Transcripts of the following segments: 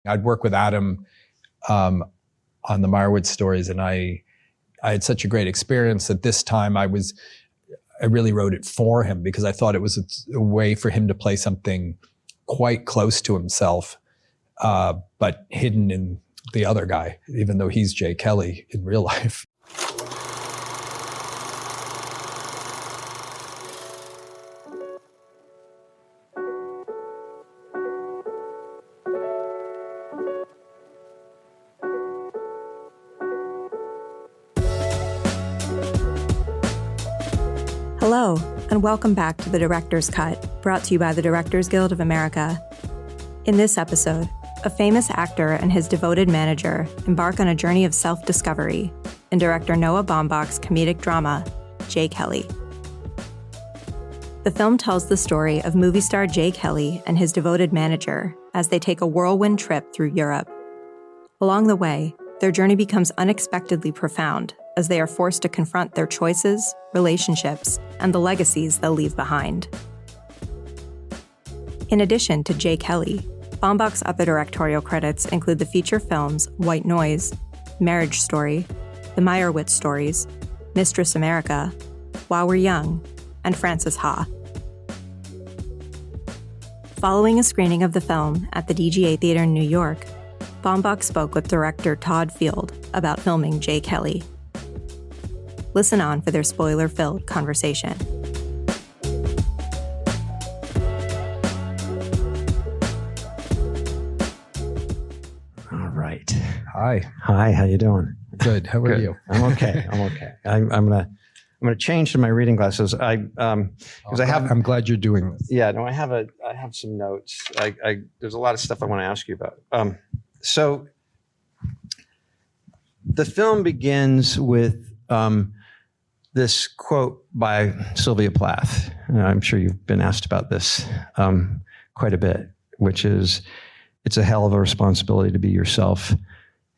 I'd work with Adam on the Meyerowitz stories, and I had such a great experience that this time I really wrote it for him because I thought it was a way for him to play something quite close to himself, but hidden in the other guy, even though he's Jay Kelly in real life. Hello, and welcome back to The Director's Cut, brought to you by the Directors Guild of America. In this episode, a famous actor and his devoted manager embark on a journey of self-discovery in director Noah Baumbach's comedic drama, Jay Kelly. The film tells the story of movie star Jay Kelly and his devoted manager as they take a whirlwind trip through Europe. Along the way, their journey becomes unexpectedly profound as they are forced to confront their choices, relationships, and the legacies they'll leave behind. In addition to Jay Kelly, Baumbach's other directorial credits include the feature films White Noise, Marriage Story, The Meyerowitz Stories, Mistress America, While We're Young, and Frances Ha. Following a screening of the film at the DGA Theater in New York, Baumbach spoke with director Todd Field about filming Jay Kelly. Listen on for their spoiler-filled conversation. All right. Hi. Hi. How you doing? Good. How are Good. you? I'm okay. I'm okay. I'm gonna change to my reading glasses. Because I'm glad you're doing this. Yeah. No. I have some notes. There's a lot of stuff I want to ask you about. So the film begins with this quote by Sylvia Plath. I'm sure you've been asked about this quite a bit, which is, it's a hell of a responsibility to be yourself.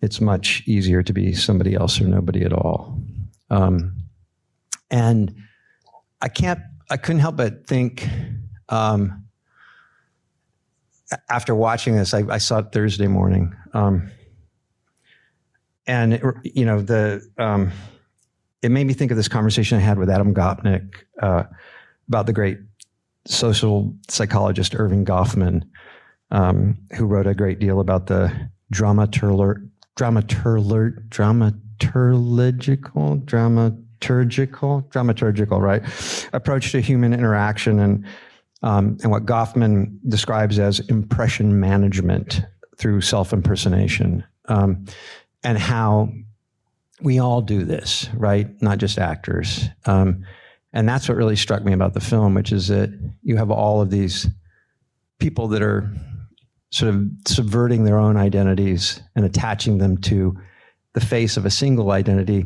It's much easier to be somebody else or nobody at all. And I couldn't help but think, after watching this, I saw it Thursday morning. And it made me think of this conversation I had with Adam Gopnik about the great social psychologist Irving Goffman, who wrote a great deal about the dramaturgical, right, approach to human interaction, and what Goffman describes as impression management through self-impersonation, and how we all do this, right? Not just actors. And that's what really struck me about the film, which is that you have all of these people that are sort of subverting their own identities and attaching them to the face of a single identity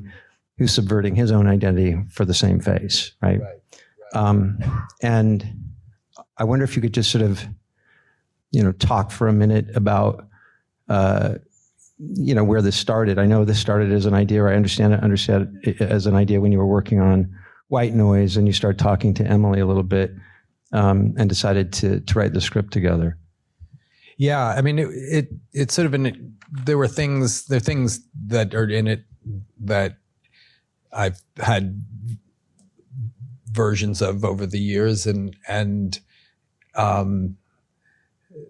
who's subverting his own identity for the same face, right? And I wonder if you could just sort of, talk for a minute about, where this started. I know this started as an idea, or I understand it as an idea when you were working on White Noise, and you started talking to Emily a little bit, and decided to write the script together. Yeah, I mean, it's sort of there are things that are in it that I've had versions of over the years, and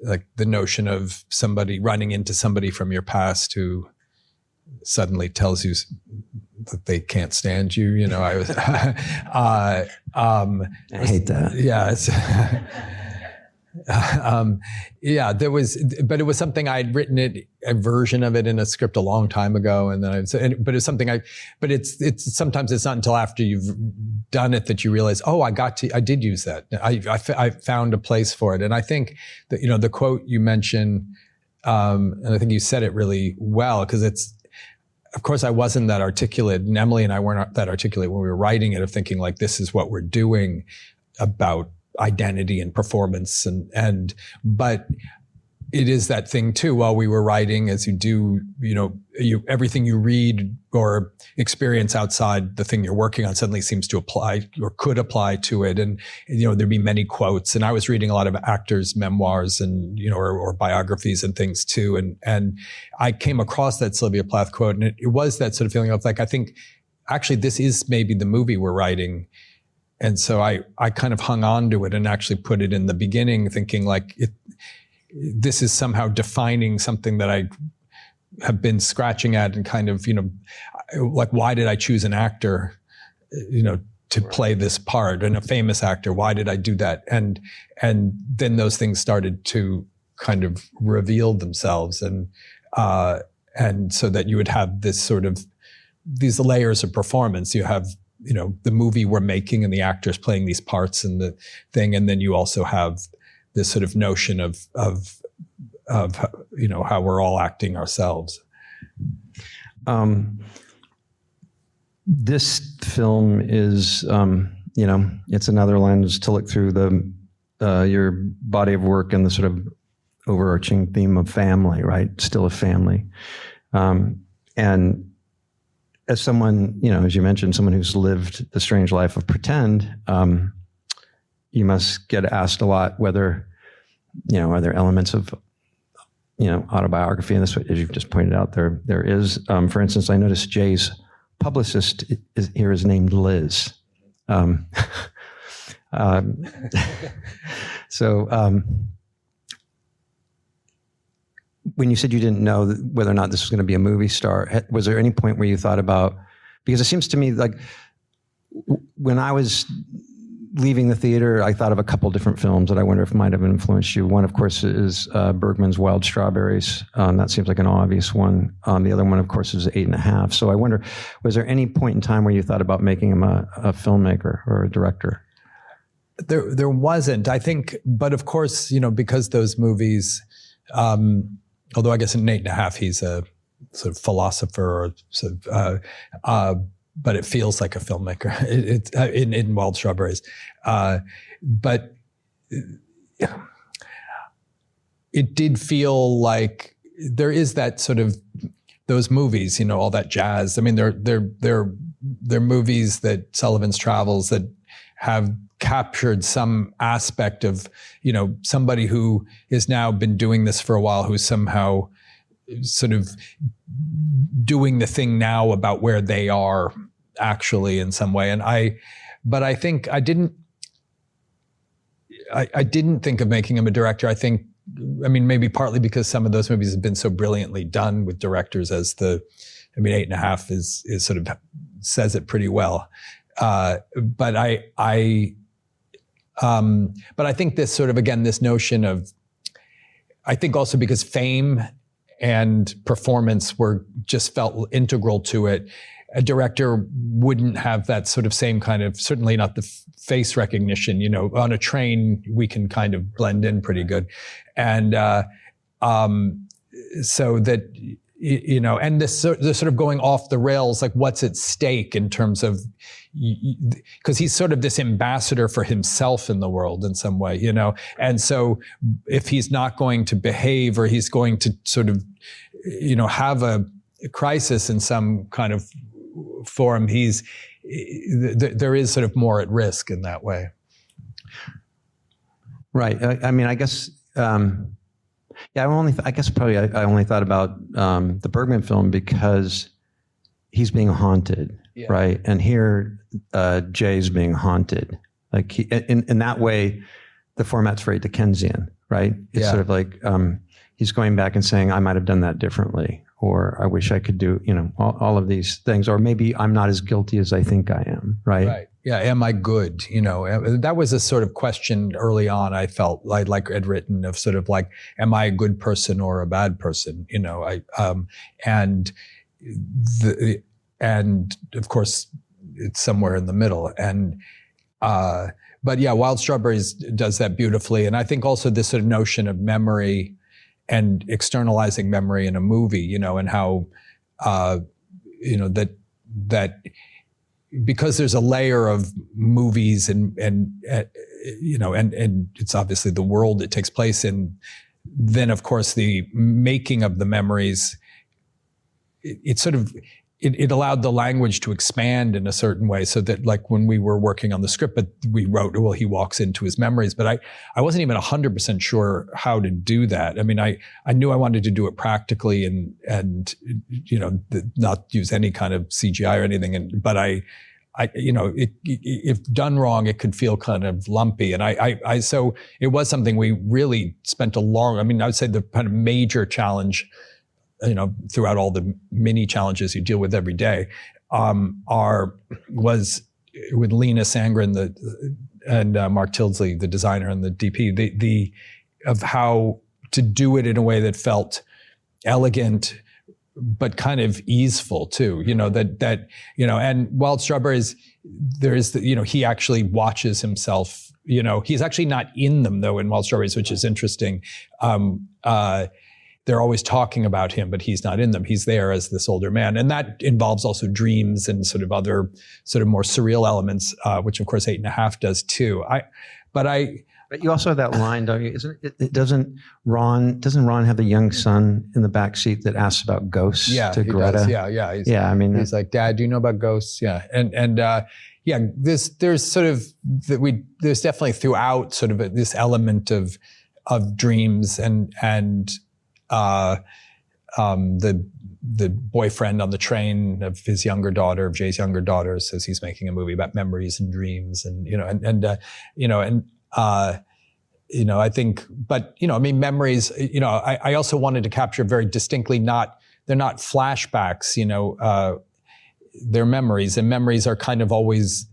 like the notion of somebody running into somebody from your past who suddenly tells you that they can't stand you. I was, I hate that. Yeah. It's, there was, but it was something I'd written a version of it in a script a long time ago. And then but it's something it's sometimes it's not until after you've done it that you realize, oh, I did use that. I found a place for it. And I think that, the quote you mentioned, and I think you said it really well, because of course I wasn't that articulate, and Emily and I weren't that articulate when we were writing it, of thinking like, this is what we're doing about identity and performance, but it is that thing too, while we were writing, as you do, everything you read or experience outside the thing you're working on suddenly seems to apply or could apply to it. And, there'd be many quotes. And I was reading a lot of actors' memoirs and, or biographies and things too. And I came across that Sylvia Plath quote, and it was that sort of feeling of like, I think actually this is maybe the movie we're writing. And so I kind of hung on to it and actually put it in the beginning, thinking like this is somehow defining something that I have been scratching at, and kind of, like, why did I choose an actor, to play this part, and a famous actor? Why did I do that? And then those things started to kind of reveal themselves, and so that you would have this sort of these layers of performance. You have, the movie we're making and the actors playing these parts and the thing, and then you also have this sort of notion of how we're all acting ourselves. This film is, it's another lens to look through your body of work and the sort of overarching theme of family, right? Still a family. And as someone, as you mentioned, someone who's lived the strange life of pretend, you must get asked a lot whether, are there elements of, autobiography in this, as you've just pointed out, there is. For instance, I noticed Jay's publicist is named Liz. So when you said you didn't know whether or not this was going to be a movie star, was there any point where you thought about, because it seems to me like when I was leaving the theater, I thought of a couple different films that I wonder if might have influenced you. One, of course, is Bergman's Wild Strawberries. That seems like an obvious one. The other one, of course, is 8.5. So I wonder, was there any point in time where you thought about making him a filmmaker or a director? There wasn't, I think, but of course, because those movies, although I guess in 8.5 he's a sort of philosopher, or sort of, but it feels like a filmmaker. It's in Wild Strawberries, but it did feel like there is that sort of those movies, all that jazz. I mean, they're movies that Sullivan's Travels that have captured some aspect of, somebody who has now been doing this for a while, who's somehow sort of doing the thing now about where they are actually in some way. But I think I didn't think of making him a director. I mean, maybe partly because some of those movies have been so brilliantly done with directors as 8.5 is sort of says it pretty well. But I think this sort of, again, this notion of, I think also because fame and performance just felt integral to it. A director wouldn't have that sort of same kind of, certainly not the face recognition, on a train, we can kind of blend in pretty good. And, so that, and this sort of going off the rails, like what's at stake in terms of, because he's sort of this ambassador for himself in the world in some way, and so if he's not going to behave, or he's going to sort of, have a crisis in some kind of form, there is sort of more at risk in that way. Right. I mean, I guess, I only thought about the Bergman film because he's being haunted, right? And here, Jay's being haunted. Like in that way, the format's very Dickensian, right? It's sort of like he's going back and saying, I might have done that differently, or I wish I could do, all of these things, or maybe I'm not as guilty as I think I am, right? Right. Yeah. Am I good? That was a sort of question early on. I felt like I'd written of sort of like, am I a good person or a bad person? And of course it's somewhere in the middle. And, but yeah, Wild Strawberries does that beautifully. And I think also this sort of notion of memory and externalizing memory in a movie, and how, that because there's a layer of movies and it's obviously the world it takes place in, then of course the making of the memories, it allowed the language to expand in a certain way, so that like when we were working on the script, but we wrote, well, he walks into his memories, but I wasn't even 100% sure how to do that. I mean, I knew I wanted to do it practically and not use any kind of CGI or anything. But if done wrong, it could feel kind of lumpy. And so it was something we really spent I would say the kind of major challenge, throughout all the mini challenges you deal with every day, was with Lena Sangren and Mark Tildesley, the designer and the DP, of how to do it in a way that felt elegant, but kind of easeful too. And Wild Strawberries, he actually watches himself. He's actually not in them though in Wild Strawberries, which is interesting. They're always talking about him, but he's not in them. He's there as this older man. And that involves also dreams and sort of other sort of more surreal elements, which of course 8.5 does too. But you also have that line, don't you? Doesn't Ron have the young son in the back seat that asks about ghosts to Greta? Does. Yeah. He's like, Dad, do you know about ghosts? Yeah. There's sort of there's definitely throughout sort of this element of dreams and the boyfriend on the train of his younger daughter, of Jay's younger daughter, says he's making a movie about memories and dreams, I think, but memories. I also wanted to capture very distinctly. They're not flashbacks. They're memories, and memories are kind of always.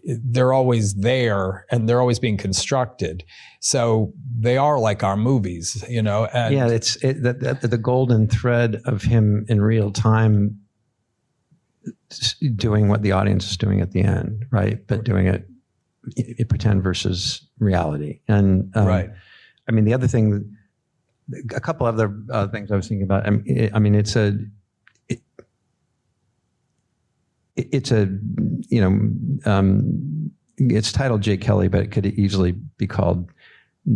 They're always there, and they're always being constructed. So they are like our movies, And it's the golden thread of him in real time doing what the audience is doing at the end, right? But doing it pretend versus reality. And right. I mean, the other thing, a couple other things I was thinking about. It's titled Jay Kelly, but it could easily be called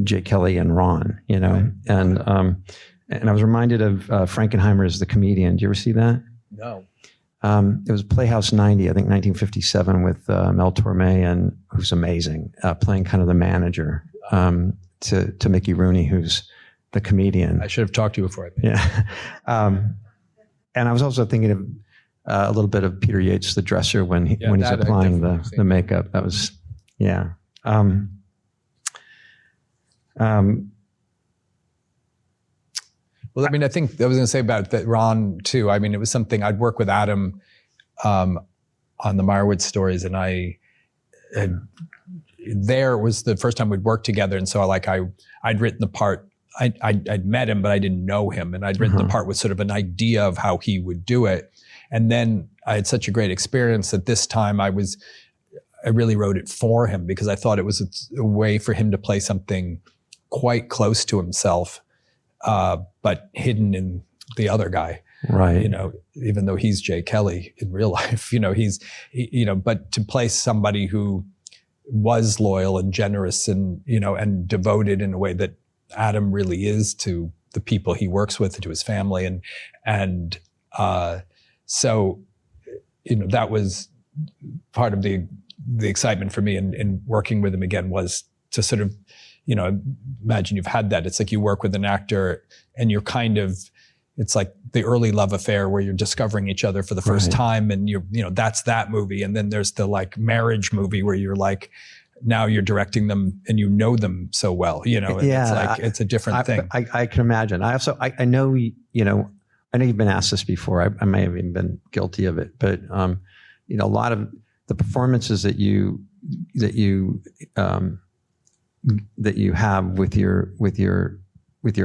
Jay Kelly and Ron, Right. And I was reminded of Frankenheimer's The Comedian. Did you ever see that? No. It was Playhouse 90, I think 1957, with Mel Torme, and who's amazing, playing kind of the manager to Mickey Rooney, who's the comedian. I should have talked to you before I made it. And I was also thinking of a little bit of Peter Yates, the dresser, when he's applying the makeup. That was, yeah. Well, I think I was going to say about that Ron too. It was something I'd work with Adam on the Meyerowitz stories, and there was the first time we'd worked together, and so I'd written the part. I'd met him, but I didn't know him, and I'd written the part with sort of an idea of how he would do it. And then I had such a great experience that this time I really wrote it for him, because I thought it was a way for him to play something quite close to himself, but hidden in the other guy. Right. Even though he's Jay Kelly in real life, but to play somebody who was loyal and generous and devoted in a way that Adam really is to the people he works with, to his family. So, that was part of the excitement for me in working with him again, was to sort of, imagine you've had that. It's like you work with an actor and you're it's like the early love affair where you're discovering each other for the first time, and that's that movie. And then there's the marriage movie where you're now you're directing them and them so well, and it's a different thing. I can imagine. I know, I know you've been asked this before. I may have even been guilty of it, but a lot of the performances that you have with your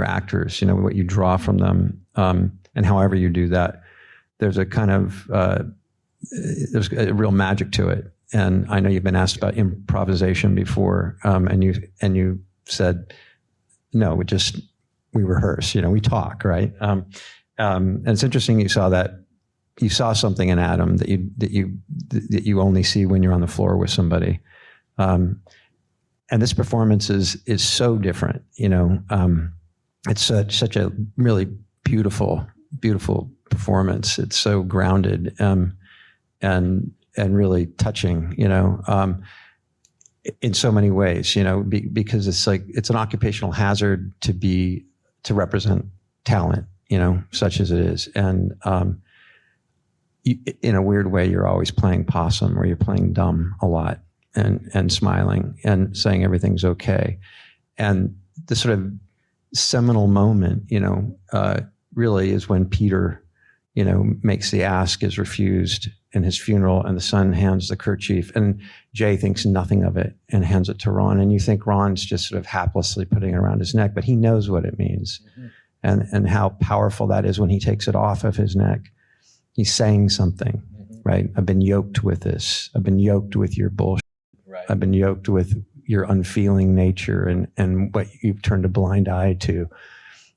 actors, what you draw from them, and however you do that, there's a kind of there's a real magic to it. And I know you've been asked about improvisation before, and you said no. We rehearse. We talk, right? And it's interesting you saw something in Adam that you only see when you're on the floor with somebody. this performance is so different. It's such a really beautiful performance. It's so grounded and really touching. In so many ways. Because it's an occupational hazard to represent talent. Such as it is, and in a weird way, you're always playing possum, or you're playing dumb a lot, and smiling and saying everything's okay. And the sort of seminal moment, really is when Peter, makes the ask, is refused in his funeral, and the son hands the kerchief, and Jay thinks nothing of it and hands it to Ron. And you think Ron's just sort of haplessly putting it around his neck, but he knows what it means. Mm-hmm. And how powerful that is when he takes it off of his neck. He's saying something, mm-hmm. right? I've been yoked with this. I've been yoked with your bullshit. Right. I've been yoked with your unfeeling nature and what you've turned a blind eye to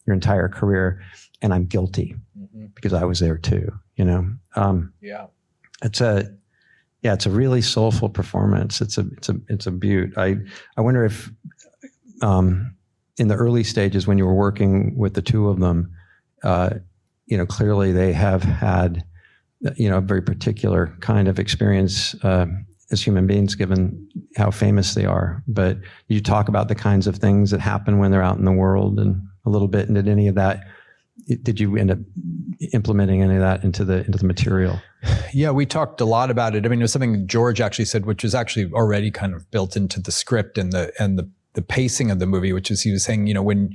your entire career. And I'm guilty mm-hmm. because I was there too, It's a really soulful performance. It's a beaut. I wonder if, in the early stages when you were working with the two of them, clearly they have had, a very particular kind of experience as human beings, given how famous they are. But you talk about the kinds of things that happen when they're out in the world, and a little bit. And did you end up implementing any of that into the material? Yeah, we talked a lot about it. I mean, it was something George actually said, which was actually already kind of built into the script and the pacing of the movie, which is, he was saying, when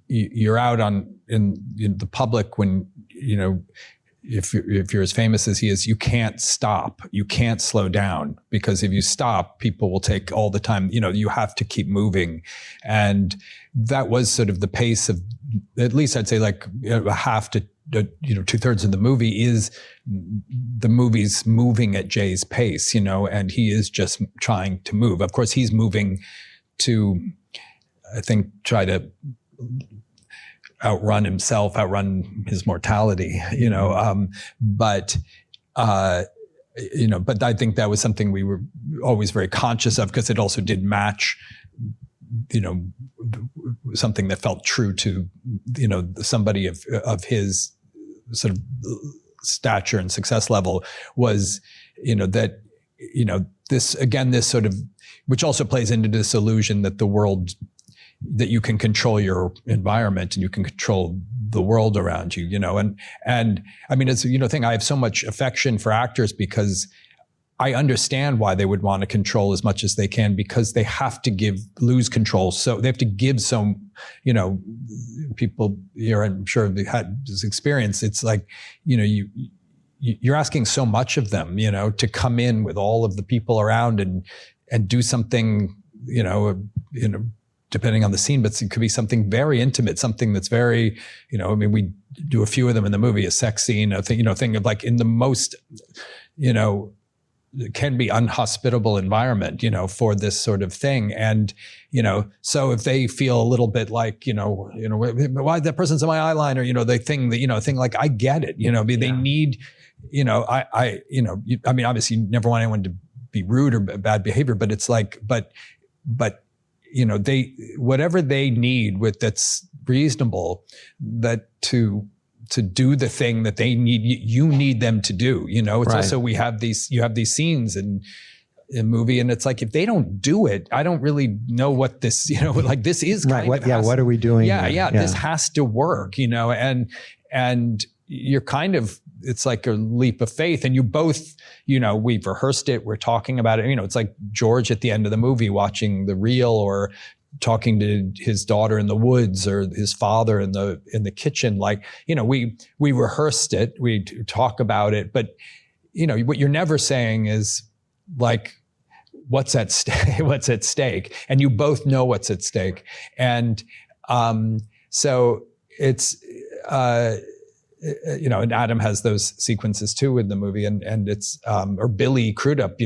you're out in the public, when, if you're as famous as he is, you can't stop, you can't slow down, because if you stop, people will take all the time, you have to keep moving. And that was sort of the pace of, at least I'd say like half to, 2/3 of the movie is the movie's moving at Jay's pace, and he is just trying to move. Of course, he's moving to, I think, try to outrun himself, outrun his mortality, but I think that was something we were always very conscious of, because it also did match, something that felt true to, somebody of his sort of stature and success level, was, that, this sort of, which also plays into this illusion that the world, that you can control your environment and you can control the world around you, and I mean, it's, thing, I have so much affection for actors, because I understand why they would want to control as much as they can, because they have to lose control. So they have to give some, people here, I'm sure have had this experience. It's like, you're asking so much of them, to come in with all of the people around and do something, depending on the scene, but it could be something very intimate, something that's very, we do a few of them in the movie, a sex scene, a thing, thing of like in the most, it can be unhospitable environment, for this sort of thing. And, so if they feel a little bit like, why that person's in my eyeliner, the thing that, thing like, I get it, they need, I mean, obviously you never want anyone to be rude or bad behavior, but it's like, but, they, whatever they need that's reasonable, that to do the thing that they need, you need them to do, it's right. Also, you have these scenes in movie, and it's like, if they don't do it, I don't really know what this, like this is kind right. of, what are we doing? Yeah. This has to work, and you're kind of, it's like a leap of faith, and you both, we've rehearsed it, we're talking about it, it's like George at the end of the movie watching the reel, or talking to his daughter in the woods, or his father in the kitchen. Like, we rehearsed it, we talk about it, but what you're never saying is like, what's at stake, and you both know what's at stake. And so it's and Adam has those sequences too in the movie, and it's or Billy Crudup,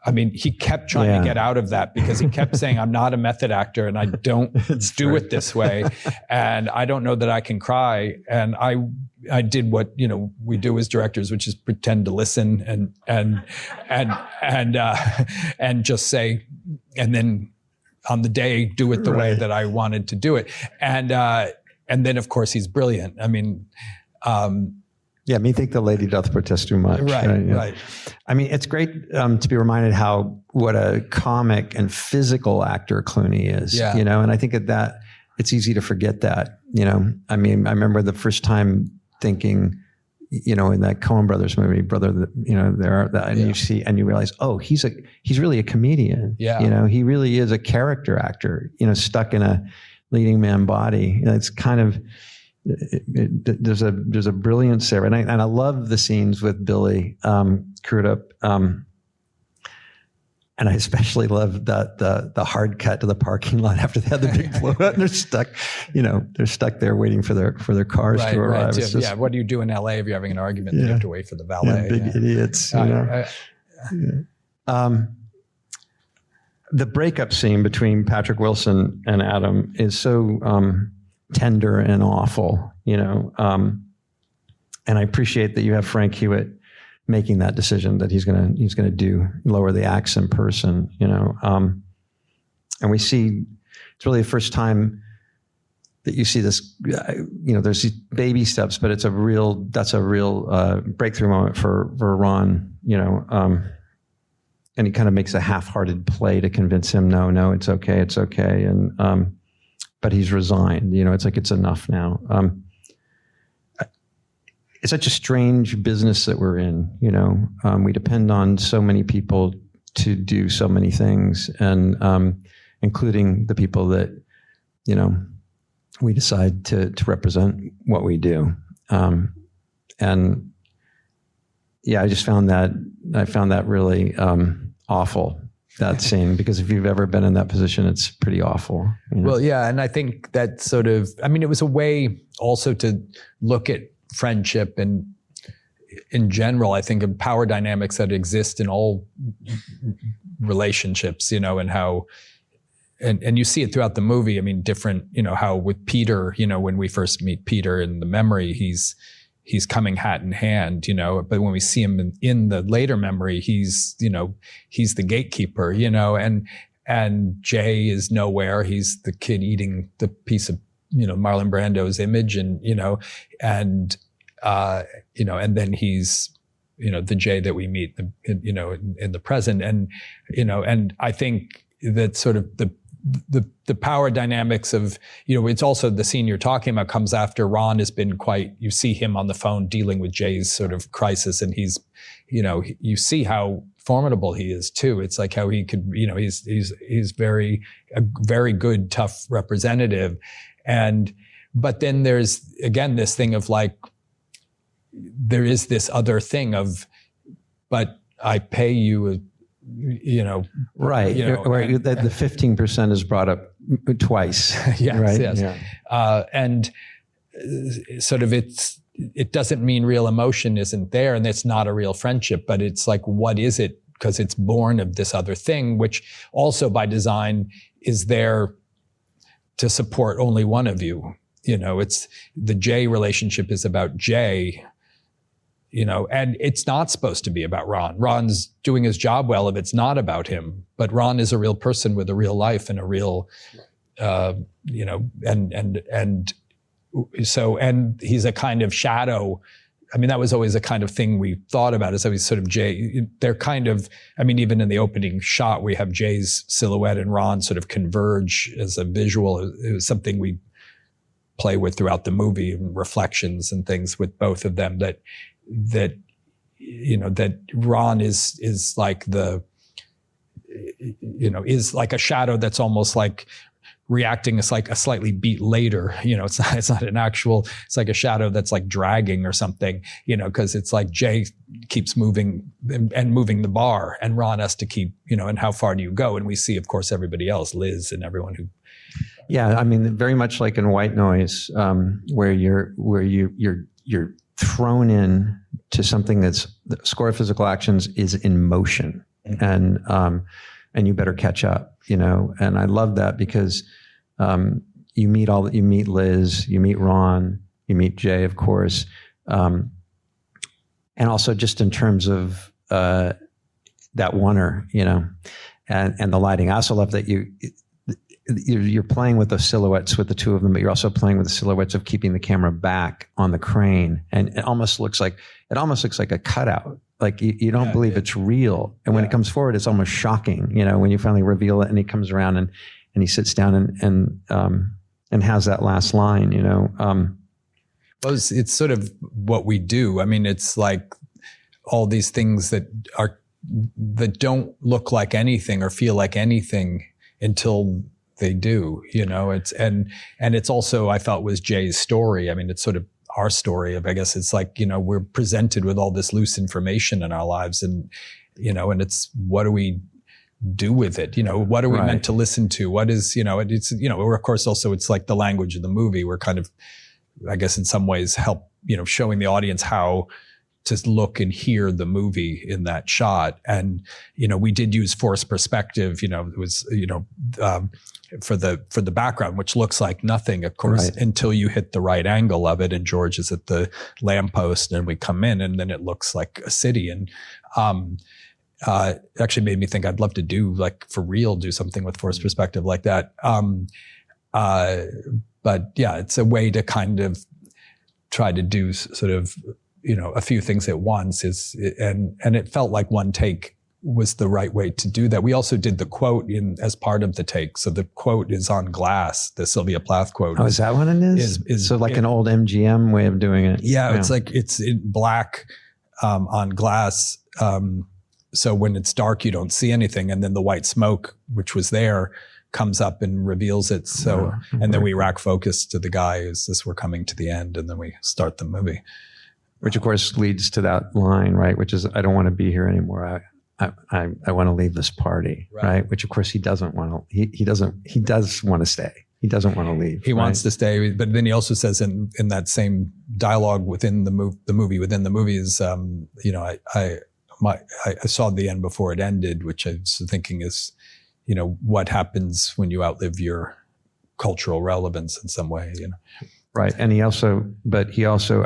I mean, he kept trying to get out of that, because he kept saying, I'm not a method actor, and I don't do it this way. And I don't know that I can cry. And I did what, we do as directors, which is pretend to listen and just say, then on the day do it the way that I wanted to do it. And then of course he's brilliant. I mean, Think the lady doth protest too much. Right. I mean, it's great to be reminded what a comic and physical actor Clooney is, and I think that it's easy to forget that, I mean, I remember the first time thinking, in that Coen Brothers movie, and you realize, oh, he's really a comedian. Yeah. He really is a character actor, stuck in a leading man body. It's kind of, there's a brilliance there. And I love the scenes with Billy Crudup. And I especially love the hard cut to the parking lot after they had the big blowout and they're stuck there waiting for their cars to arrive. Right. What do you do in LA if you're having an argument and you have to wait for the valet? Big idiots. The breakup scene between Patrick Wilson and Adam is so tender and awful, and I appreciate that you have Frank Hewitt making that decision that he's gonna lower the axe in person, and we see it's really the first time that you see this, there's these baby steps, but that's a real breakthrough moment for Ron, and he kind of makes a half-hearted play to convince him, no, it's okay, and but he's resigned, it's like it's enough now. It's such a strange business that we're in, we depend on so many people to do so many things, and including the people that, we decide to represent what we do. And yeah, I found that really awful, that scene, because if you've ever been in that position, it's pretty awful. Well, yeah. And I think that it was a way also to look at friendship and in general, I think of power dynamics that exist in all relationships, and how, and you see it throughout the movie. I mean, different, how with Peter, when we first meet Peter in the memory, he's coming hat in hand, but when we see him in the later memory, he's the gatekeeper, and Jay is nowhere. He's the kid eating the piece of, Marlon Brando's image, and then he's, the Jay that we meet, in the present. And, and I think that sort of the power dynamics of, it's also the scene you're talking about comes after Ron has been you see him on the phone dealing with Jay's sort of crisis, and he's, you see how formidable he is too. It's like how he could, he's a very good, tough representative. But then there's, again, this thing of like, there is this other thing of, but I pay you, right. The 15% is brought up twice. Yes, right? Yes. Yeah. And sort of it doesn't mean real emotion isn't there, and it's not a real friendship, but it's like, what is it? Because it's born of this other thing, which also by design is there to support only one of you. It's the Jay relationship is about Jay, and it's not supposed to be about Ron. Ron's doing his job well if it's not about him, but Ron is a real person with a real life and a real, and he's a kind of shadow. I mean, that was always a kind of thing we thought about, is always sort of Jay. They're kind of, I mean, even in the opening shot, we have Jay's silhouette and Ron sort of converge as a visual. It was something we play with throughout the movie, and reflections and things with both of them, that Ron is like is like a shadow that's almost like reacting as like a slightly beat later, it's not an actual, it's like a shadow that's like dragging or something, because it's like Jay keeps moving and moving the bar, and Ron has to keep, and how far do you go? And we see, of course, everybody else, Liz and everyone who. Yeah. I mean, very much like in White Noise, where you're thrown in to something the score of physical actions is in motion, and you better catch up, and I love that, because you meet Liz, you meet Ron, you meet Jay, of course, and also just in terms of that oneer, and the lighting. I also love that you're playing with the silhouettes with the two of them, but you're also playing with the silhouettes of keeping the camera back on the crane, and it almost looks like a cutout. Like you don't believe it's real, and when it comes forward, it's almost shocking. When you finally reveal it, and he comes around and he sits down and has that last line. Well, it's sort of what we do. I mean, it's like all these things that don't look like anything or feel like anything until they do, it's, and it's also, I thought, was Jay's story. I mean, it's sort of our story of, I guess it's like, we're presented with all this loose information in our lives, and, and it's, what do we do with it? What are we meant to listen to? What is, it's, or of course also it's like the language of the movie. We're kind of, I guess in some ways help, showing the audience how to look and hear the movie in that shot. And, we did use forced perspective, it was, for the background, which looks like nothing, of course, until you hit the right angle of it. And George is at the lamppost and we come in and then it looks like a city. And, it actually made me think I'd love to do, like, for real, do something with forced perspective like that. But yeah, it's a way to kind of try to do sort of, a few things at once and it felt like one take was the right way to do that. We also did the quote as part of the take. So the quote is on glass, the Sylvia Plath quote. Oh, is that what it is? So like an old MGM way of doing it. Yeah. It's like, it's in black, on glass. So when it's dark, you don't see anything. And then the white smoke, which was there, comes up and reveals it. So, and then we rack focus to the guy as we're coming to the end, and then we start the movie. Which of course leads to that line, right? Which is, I don't want to be here anymore. I want to leave this party, right? Which of course he doesn't want to, he does want to stay. He doesn't want to leave. He wants to stay, but then he also says in that same dialogue within the movie is, I saw the end before it ended, which I was thinking is, what happens when you outlive your cultural relevance in some way, Right. And he also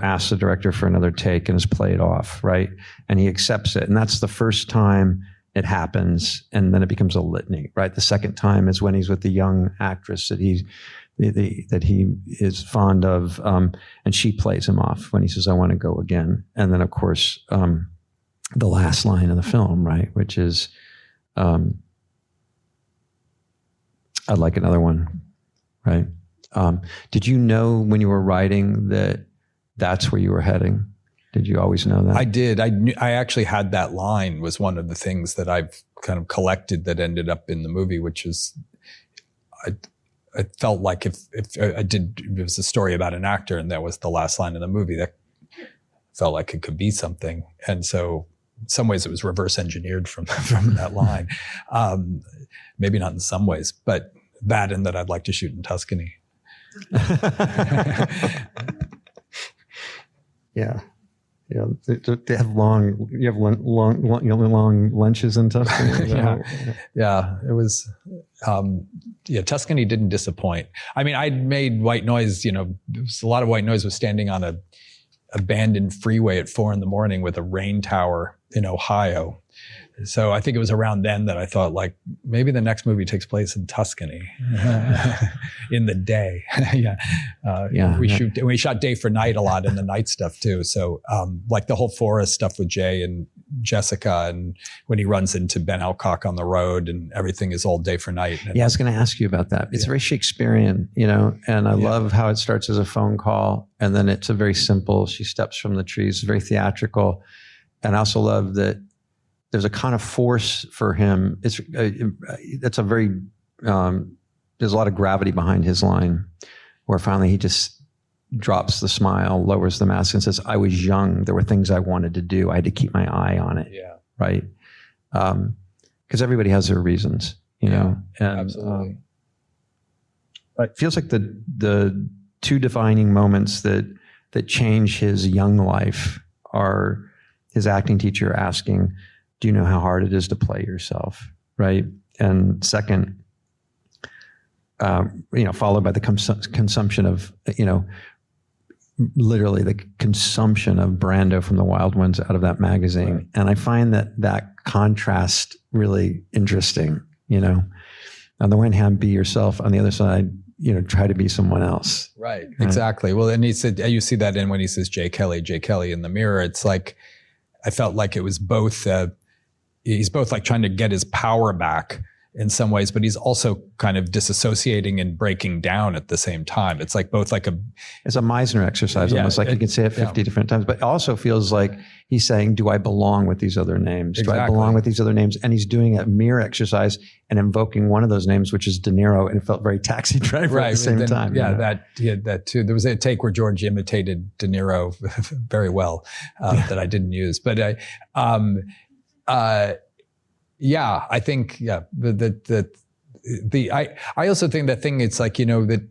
asks the director for another take and is played off, right? And he accepts it. And that's the first time it happens. And then it becomes a litany, right? The second time is when he's with the young actress that he is fond of. And she plays him off when he says, I want to go again. And then of course, the last line of the film, right? Which is, I'd like another one, right? Did you know when you were writing that that's where you were heading? Did you always know that? I did. I actually had that line, was one of the things that I've kind of collected that ended up in the movie, which is, I felt like if it was a story about an actor and that was the last line of the movie, that felt like it could be something. And so in some ways it was reverse engineered from that line. Maybe not in some ways, but that, and that I'd like to shoot in Tuscany. Yeah. They have long lunches in Tuscany. Yeah. It was, Tuscany didn't disappoint. I mean, I'd made White Noise, there was a lot of White Noise was standing on a abandoned freeway at 4 a.m. with a rain tower in Ohio. So I think it was around then that I thought, like, maybe the next movie takes place in Tuscany in the day. We shot day for night a lot in the night stuff too. So like the whole forest stuff with Jay and Jessica, and when he runs into Ben Alcock on the road, and everything is all day for night. Yeah, I was going to ask you about that. It's very Shakespearean, and I love how it starts as a phone call, and then it's a very simple, she steps from the trees, very theatrical. And I also love that there's a kind of force for him. There's a lot of gravity behind his line, where finally he just drops the smile, lowers the mask, and says, I was young. There were things I wanted to do. I had to keep my eye on it. Yeah. Right. Because everybody has their reasons, and, absolutely. It feels like the two defining moments that change his young life are his acting teacher asking, do you know how hard it is to play yourself? Right. And second, followed by the consumption of, literally the consumption of Brando from the Wild Ones out of that magazine. Right. And I find that contrast really interesting. On the one hand, be yourself. On the other side, try to be someone else. Right. Exactly. Well, and he said, you see that in when he says J. Kelly in the mirror. It's like, I felt like it was both, he's both like trying to get his power back in some ways, but he's also kind of disassociating and breaking down at the same time. It's like both like it's a Meisner exercise, almost like you can say it 50 different times, but it also feels like he's saying, do I belong with these other names? Exactly. Do I belong with these other names? And he's doing a mirror exercise and invoking one of those names, which is De Niro, and it felt very Taxi Driver at the same time. Yeah, that too. There was a take where George imitated De Niro very well that I didn't use, but I think, I also think that thing, it's like, that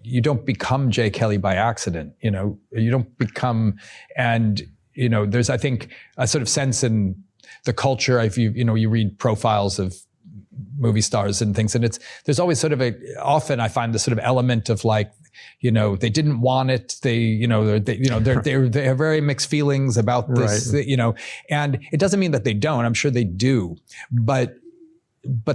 you don't become J. Kelly by accident, you don't become, and, there's, I think, a sort of sense in the culture, if you read profiles of movie stars and things, and there's always sort of often I find the sort of element of like, they didn't want it. They have very mixed feelings about this, right. And it doesn't mean that they don't. I'm sure they do, but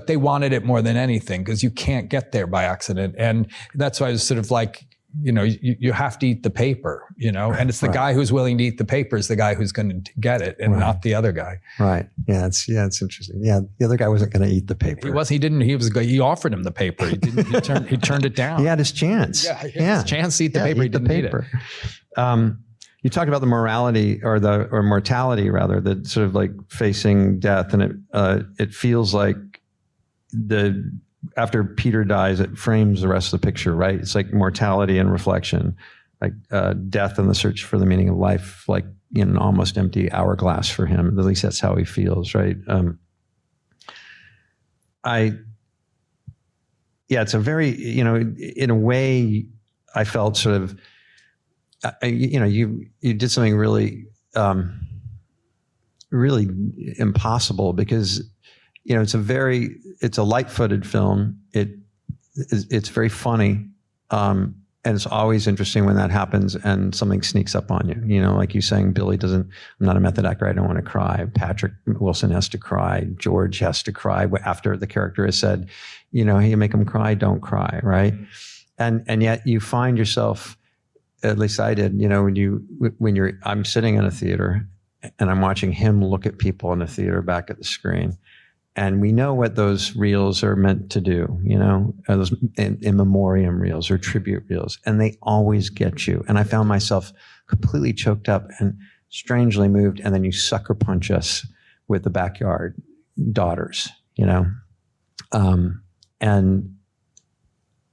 they wanted it more than anything because you can't get there by accident. And that's why I was sort of like, you have to eat the paper, and it's the guy who's willing to eat the paper is the guy who's going to get it and not the other guy. Right. Yeah. It's interesting. Yeah. The other guy wasn't going to eat the paper. He offered him the paper. He turned it down. He had his chance. Yeah. His chance to eat the paper. He didn't eat it. You talked about the morality or mortality rather, that sort of like facing death. And it feels like after Peter dies, it frames the rest of the picture, right? It's like mortality and reflection, like death and the search for the meaning of life, like in an almost empty hourglass for him. At least that's how he feels, right? It's a very, in a way, I felt sort of, you did something really, really impossible because, it's a light-footed film. It's very funny. And it's always interesting when that happens and something sneaks up on you. Like you saying, Billy I'm not a method actor, I don't want to cry. Patrick Wilson has to cry. George has to cry after the character has said, hey, you make him cry, don't cry, right? And yet you find yourself, at least I did, I'm sitting in a theater and I'm watching him look at people in the theater back at the screen. And we know what those reels are meant to do, those in memoriam reels or tribute reels, and they always get you. And I found myself completely choked up and strangely moved. And then you sucker punch us with the Backyard Daughters, and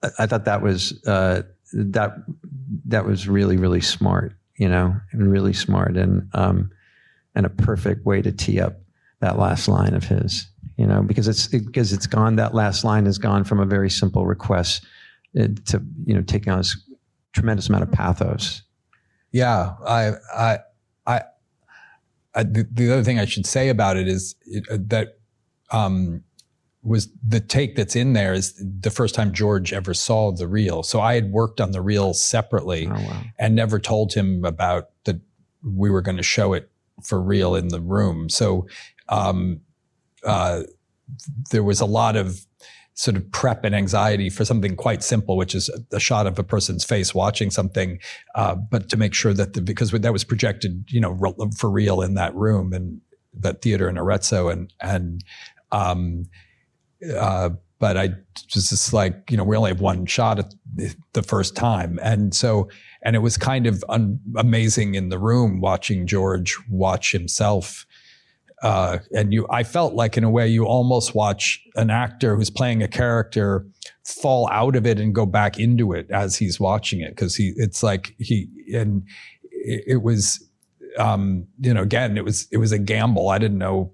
I thought that was that was really, really smart, and really smart, and a perfect way to tee up that last line of his. Because it's gone. That last line has gone from a very simple request to taking on this tremendous amount of pathos. Yeah, the other thing I should say about it is that was the take that's in there is the first time George ever saw the reel. So I had worked on the reel separately and never told him about that we were going to show it for real in the room. So. There was a lot of sort of prep and anxiety for something quite simple, which is a shot of a person's face watching something, but to make sure that because that was projected, for real in that room and that theater in Arezzo, but I was just like, we only have one shot at the first time, and it was kind of amazing in the room watching George watch himself. I felt like in a way you almost watch an actor who's playing a character fall out of it and go back into it as he's watching it. Cause it was, again, it was a gamble. I didn't know,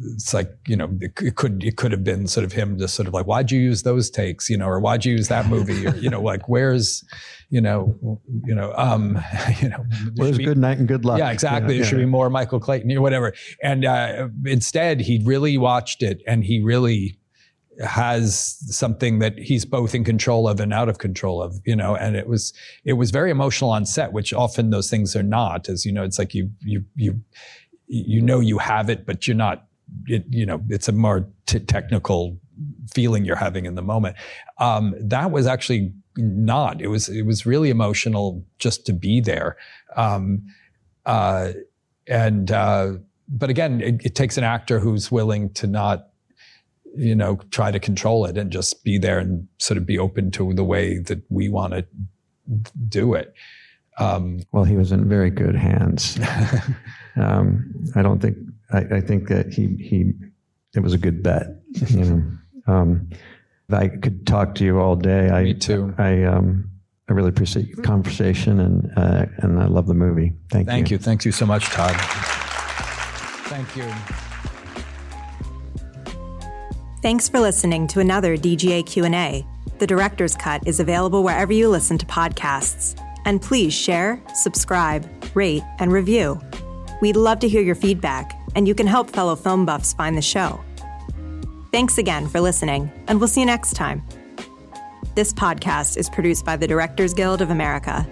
it's like, it could have been sort of him just sort of like, why'd you use those takes, or why'd you use that movie? Or, like, where's, where's good night and good luck? Yeah, exactly. There should be more Michael Clayton or whatever. And instead he really watched it and he really has something that he's both in control of and out of control of, and it was very emotional on set, which often those things are not, as it's like you have it, but you're not it's a more technical feeling you're having in the moment. That was actually not. It was really emotional just to be there. But again, it takes an actor who's willing to not, try to control it and just be there and sort of be open to the way that we want to do it. Well, he was in very good hands. I think that it was a good bet. I could talk to you all day. Me too. I really appreciate the conversation and I love the movie. Thank you. Thank you so much, Todd. Thank you. Thanks for listening to another DGA Q&A. The Director's Cut is available wherever you listen to podcasts. And please share, subscribe, rate, and review. We'd love to hear your feedback, and you can help fellow film buffs find the show. Thanks again for listening, and we'll see you next time. This podcast is produced by the Directors Guild of America.